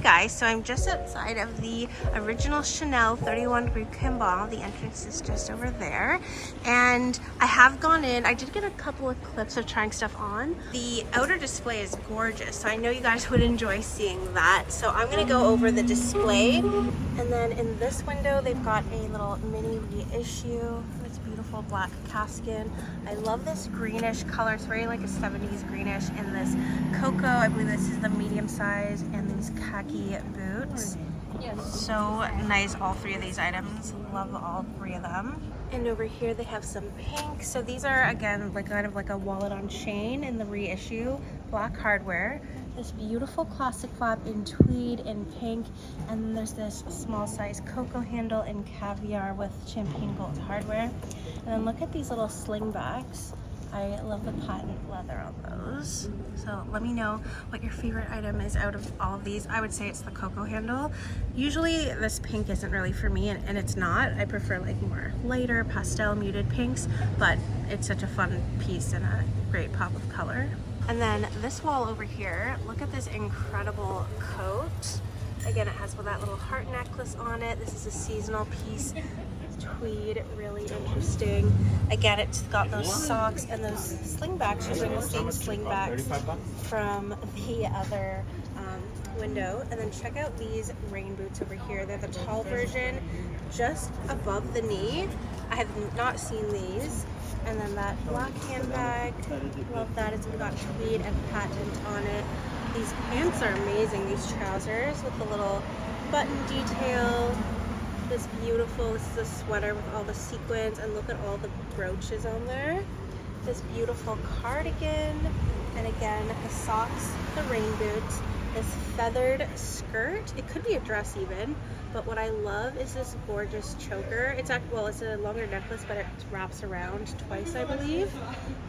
guys, so I'm just outside of the original Chanel 31 Rue Cambon. The entrance is just over there, and I have gone in. I did get a couple of clips of trying stuff on. The outer display is gorgeous, so I know you guys would enjoy seeing that. So I'm gonna go over the display, and then in this window they've got a little mini reissue. It's beautiful black calfskin. I love this greenish color. It's very like a 70s greenish, and this cocoa, I believe this is the medium size, and these khaki boots. So nice, all three of these items. Love all three of them. And over here they have some pink. So these are again like kind of like a wallet on chain in the reissue, black hardware. This beautiful classic flap in tweed and pink, and then there's this small size cocoa handle in caviar with champagne gold hardware. And then look at these little slingbacks. I love the patent leather on those. So let me know what your favorite item is out of all of these. I would say it's the cocoa handle. Usually this pink isn't really for me, and it's not. I prefer like more lighter pastel muted pinks, but it's such a fun piece and a great pop of color. And then this wall over here, look at this incredible coat. Again, it has that little heart necklace on it. This is a seasonal piece. Tweed, really interesting. Again, it's got those socks and those slingbacks. You're wearing the same slingbacks from the other window. And then check out these rain boots over here. They're the tall version, just above the knee. I have not seen these. And then that black handbag, love that. It's got tweed and patent on it. These pants are amazing. These trousers with the little button detail. This beautiful, this is a sweater with all the sequins, and look at all the brooches on there. This beautiful cardigan, and again, the socks, the rain boots, this feathered skirt. It could be a dress even, but what I love is this gorgeous choker. It's a longer necklace, but it wraps around twice, I believe.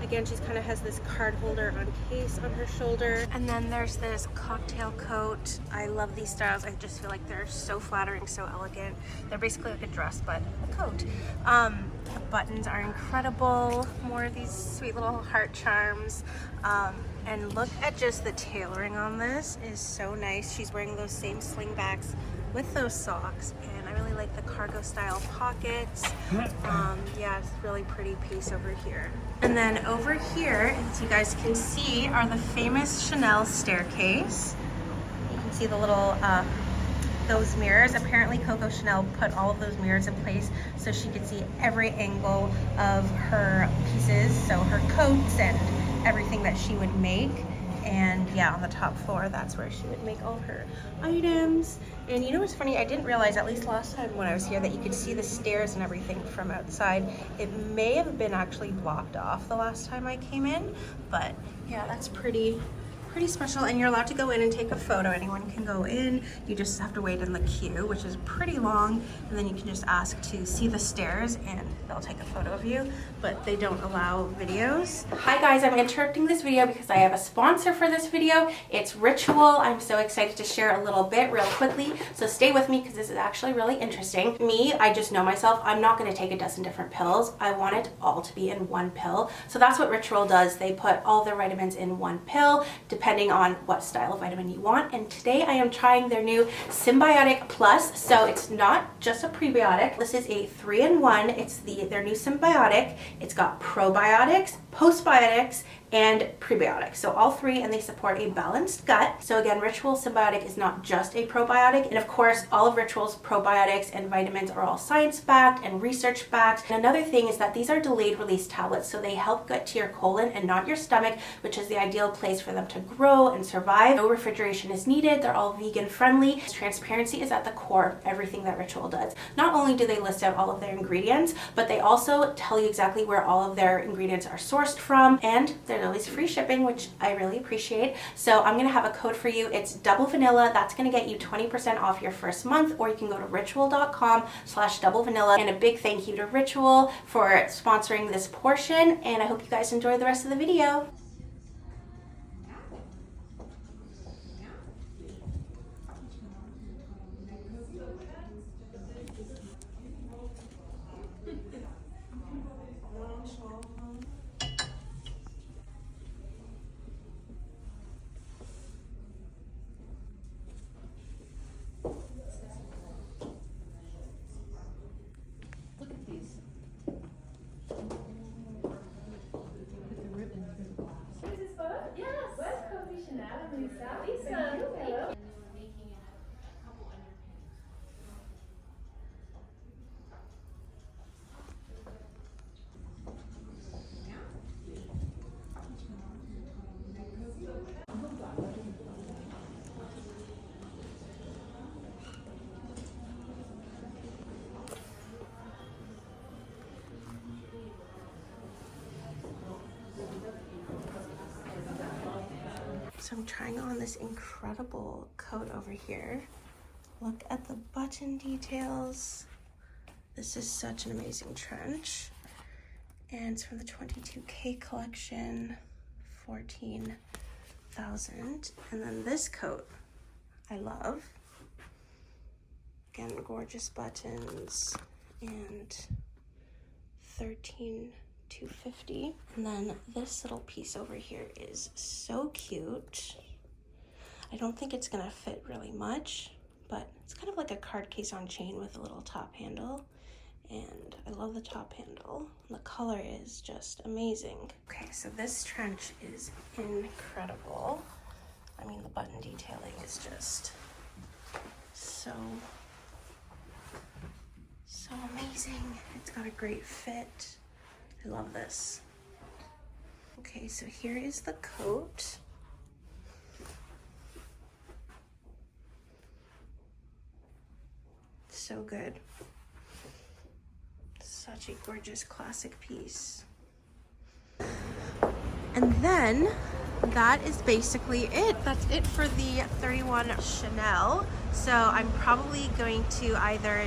Again, she kind of has this card holder on case on her shoulder. And then there's this cocktail coat. I love these styles. I just feel like they're so flattering, so elegant. They're basically like a dress, but a coat. The buttons are incredible. More of these sweet little heart charms. And look at just the tailoring on this is so nice. She's wearing those same slingbacks with those socks, and I really like the cargo style pockets. Yeah, it's a really pretty piece over here. And then over here, as you guys can see, are the famous Chanel staircase. You can see the little those mirrors. Apparently Coco Chanel put all of those mirrors in place so she could see every angle of her pieces, so her coats and everything that she would make. And yeah, on the top floor, that's where she would make all her items. And you know what's funny? I didn't realize, at least last time when I was here, that you could see the stairs and everything from outside. It may have been actually blocked off the last time I came in, but yeah, that's pretty special. And you're allowed to go in and take a photo. Anyone can go in. You just have to wait in the queue, which is pretty long, and then you can just ask to see the stairs and they'll take a photo of you, but they don't allow videos. Hi guys, I'm interrupting this video because I have a sponsor for this video. It's Ritual. I'm so excited to share a little bit real quickly, so stay with me because this is actually really interesting. Me, I just know myself. I'm not going to take a dozen different pills. I want it all to be in one pill. So that's what Ritual does. They put all their vitamins in one pill, depending on what style of vitamin you want. And today I am trying their new Symbiotic Plus. So it's not just a prebiotic. This is a 3-in-1. It's their new Symbiotic. It's got probiotics, postbiotics, and prebiotics. So all three, and they support a balanced gut. So again, Ritual Symbiotic is not just a probiotic. And of course, all of Ritual's probiotics and vitamins are all science-backed and research-backed. And another thing is that these are delayed release tablets, so they help get to your colon and not your stomach, which is the ideal place for them to grow and survive. No refrigeration is needed. They're all vegan friendly. Transparency is at the core of everything that Ritual does. Not only do they list out all of their ingredients, but they also tell you exactly where all of their ingredients are sourced from, and there's always free shipping, which I really appreciate. So I'm going to have a code for you. It's double vanilla. That's going to get you 20% off your first month, or you can go to ritual.com/double vanilla. And a big thank you to Ritual for sponsoring this portion, and I hope you guys enjoy the rest of the video. So I'm trying on this incredible coat over here. Look at the button details. This is such an amazing trench. And it's from the 22K collection, 14,000. And then this coat, I love. Again, gorgeous buttons, and 13,250. And then this little piece over here is so cute. I don't think it's gonna fit really much, but it's kind of like a card case on chain with a little top handle. And I love the top handle. The color is just amazing. Okay, so this trench is incredible. I mean, the button detailing is just so amazing. It's got a great fit. I love this. Okay, so here is the coat. So good. Such a gorgeous classic piece. And then that is basically it. That's it for the 31 Chanel. So I'm probably going to either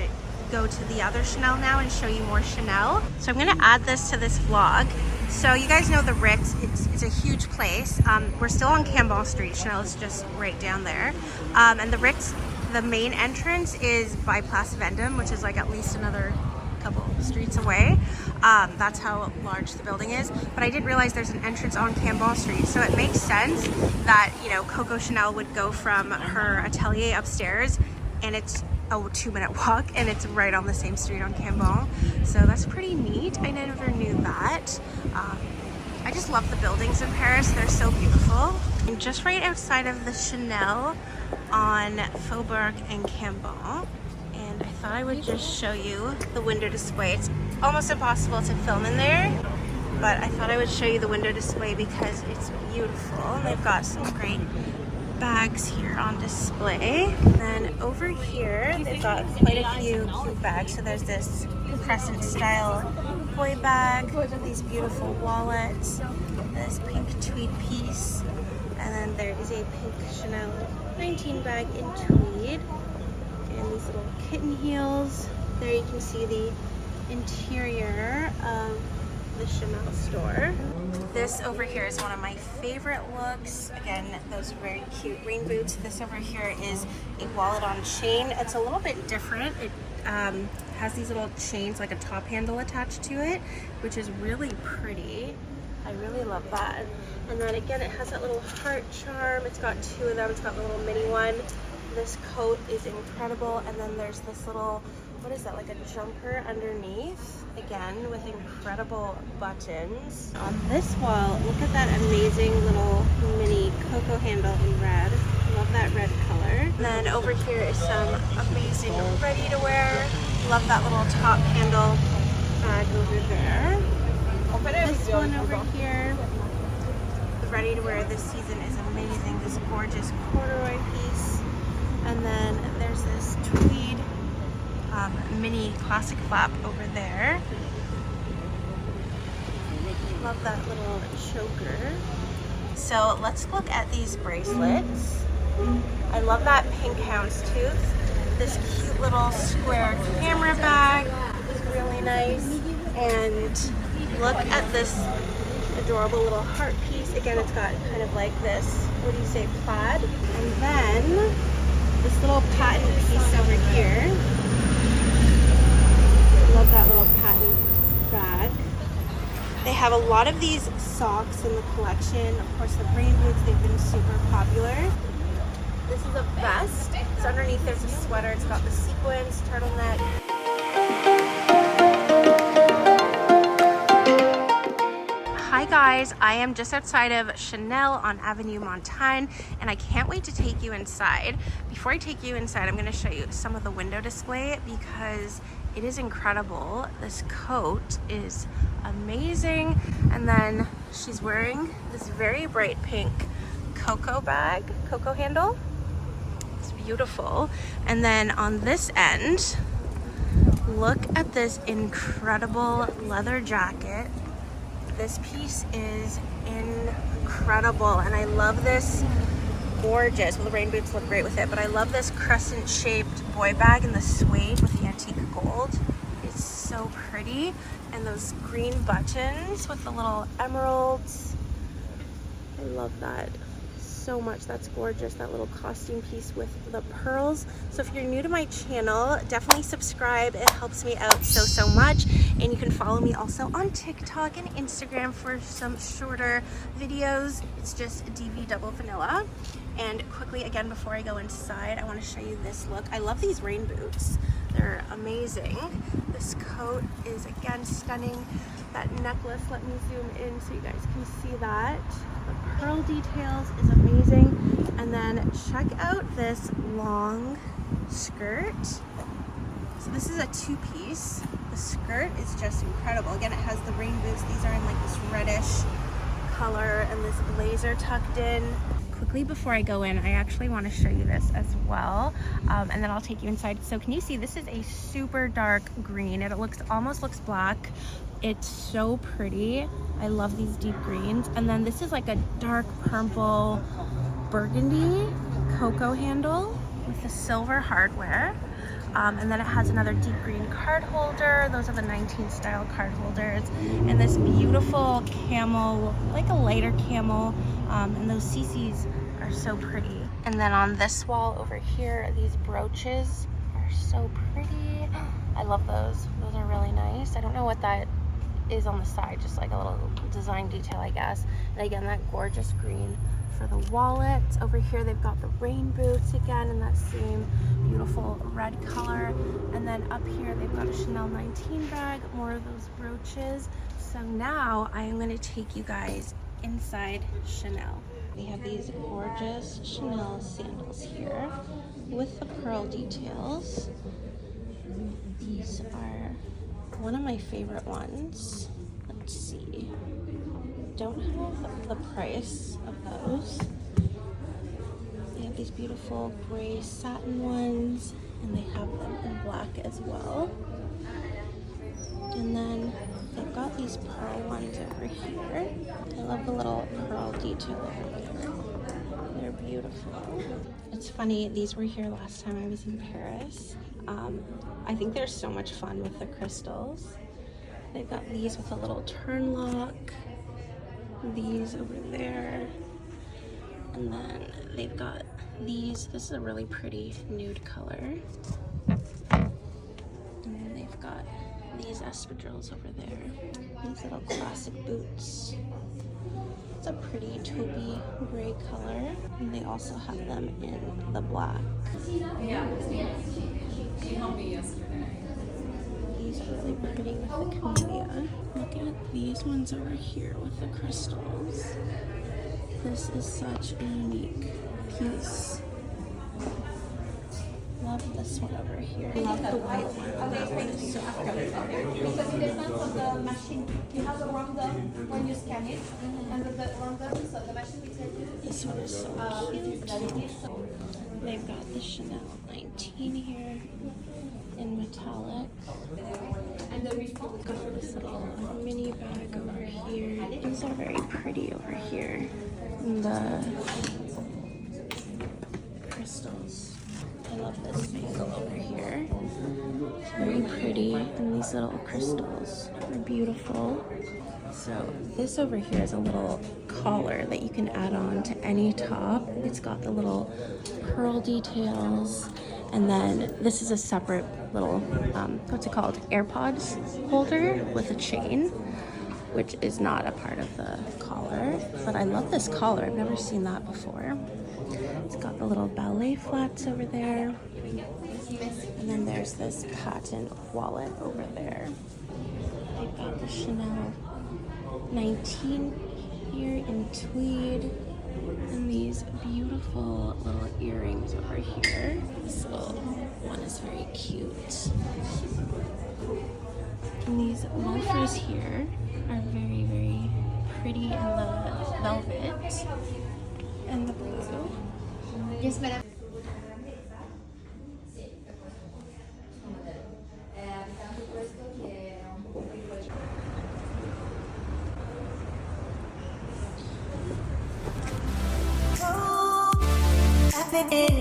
go to the other Chanel now and show you more Chanel. So I'm gonna add this to this vlog. So you guys know the Ritz, it's a huge place. We're still on Cambon Street. Chanel is just right down there. And the Ritz, the main entrance is by Place Vendôme, which is like at least another couple streets away. That's how large the building is. But I didn't realize there's an entrance on Cambon Street. So it makes sense that, you know, Coco Chanel would go from her atelier upstairs, and it's a 2-minute walk, and it's right on the same street on Cambon. So that's pretty neat. I never knew that. I just love the buildings in Paris. They're so beautiful. I'm just right outside of the Chanel on Faubourg and Cambon. And I thought I would just show you the window display. It's almost impossible to film in there, but I thought I would show you the window display because it's beautiful. And they've got some great bags here on display. And then over here, they've got quite a few cute bags. So there's this crescent style boy bag, these beautiful wallets, this pink tweed piece, and then there is a pink Chanel 19 bag in tweed, and these little kitten heels. There you can see the interior of the Chanel store. This over here is one of my favorite looks. Again, those very cute rain boots. This over here is a wallet on chain. It's a little bit different. It has these little chains, like a top handle attached to it, which is really pretty. I really love that. And then again, it has that little heart charm. It's got 2 of them. It's got the little mini one. This coat is incredible. And then there's this little, what is that, like a jumper underneath, again with incredible buttons. On this wall, look at that amazing little mini Coco handle in red. Love that red color. And then over here is some amazing ready-to-wear. Love that little top handle bag over there. This one over here, the ready-to-wear this season is amazing. This gorgeous corduroy piece. And then there's this tweed mini classic flap over there. Love that little choker. So let's look at these bracelets. I love that pink houndstooth. This cute little square camera bag is really nice. And look at this adorable little heart piece. Again, it's got kind of like this, what do you say, plaid. And then this little patent piece over here. Love that little patent bag. They have a lot of these socks in the collection. Of course, the rain boots, they've been super popular. This is a vest. So underneath there's a sweater. It's got the sequins, turtleneck. Hi guys, I am just outside of Chanel on Avenue Montaigne, and I can't wait to take you inside. Before I take you inside, I'm going to show you some of the window display because it is incredible. This coat is amazing, and then she's wearing this very bright pink Coco bag, Coco handle. It's beautiful. And then on this end, look at this incredible leather jacket. This piece is incredible, and I love this gorgeous. Well, the rain boots look great with it, but I love this crescent-shaped boy bag in the suede with the antique gold. It's so pretty. And those green buttons with the little emeralds. I love that so much. That's gorgeous, that little costume piece with the pearls. So if you're new to my channel, definitely subscribe. It helps me out so much. And you can follow me also on TikTok and Instagram for some shorter videos. It's just DV Double Vanilla. And quickly again, before I go inside, I want to show you this look. I love these rain boots. They're amazing. This coat is again stunning. That necklace, let me zoom in so you guys can see that. The pearl details is amazing. And then check out this long skirt. So this is a two-piece. The skirt is just incredible. Again, it has the rain boots. These are in like this reddish color and this blazer tucked in. Quickly before I go in, I actually want to show you this as well, and then I'll take you inside. So can you see this is a super dark green? It almost looks black. It's so pretty. I love these deep greens. And then this is like a dark purple burgundy cocoa handle with the silver hardware. And then it has another deep green card holder. Those are the 19 style card holders. And this beautiful camel, like a lighter camel. And those CCs are so pretty. And then on this wall over here, these brooches are so pretty. I love those. Those are really nice. I don't know what that is on the side, just like a little design detail, I guess. And again, that gorgeous green for the wallet. Over here, they've got the rain boots again in that same beautiful red color. And then up here, they've got a Chanel 19 bag, more of those brooches. So now I am going to take you guys inside Chanel. We have these gorgeous Chanel sandals here with the pearl details. These are one of my favorite ones. Let's see. Don't have the price of those. They have these beautiful gray satin ones, and they have them in black as well. And then they've got these pearl ones over here. I love the little pearl detail over there. They're beautiful. It's funny, these were here last time I was in Paris. I think they're so much fun with the crystals. They've got these with a little turn lock. These over there. And then they've got these. This is a really pretty nude color. And then they've got these espadrilles over there. These little classic boots. It's a pretty taupey gray color. And they also have them in the black. These are really pretty with the camellia. Look at these ones over here with the crystals. This is such a unique piece. Love this one over here. Love the white one. That one is so pretty. The machine. You have a random when you scan it, and the random, so the machine will tell you. This one is so cute. They've got the Chanel 19 here in metallic. And the refund. Got this little mini bag over here. These are very pretty over here. And the crystals. I love this bangle over here. It's very pretty, and these little crystals are beautiful. So this over here is a little collar that you can add on to any top. It's got the little pearl details, and then this is a separate little, what's it called? AirPods holder with a chain, which is not a part of the collar. But I love this collar. I've never seen that before. It's got the little ballet flats over there. And then there's this patent wallet over there. They've got the Chanel 19 here in tweed. And these beautiful little earrings over here. This little one is very cute. And these loafers here are very, very pretty in the velvet and the blue. Yes, madame. Go,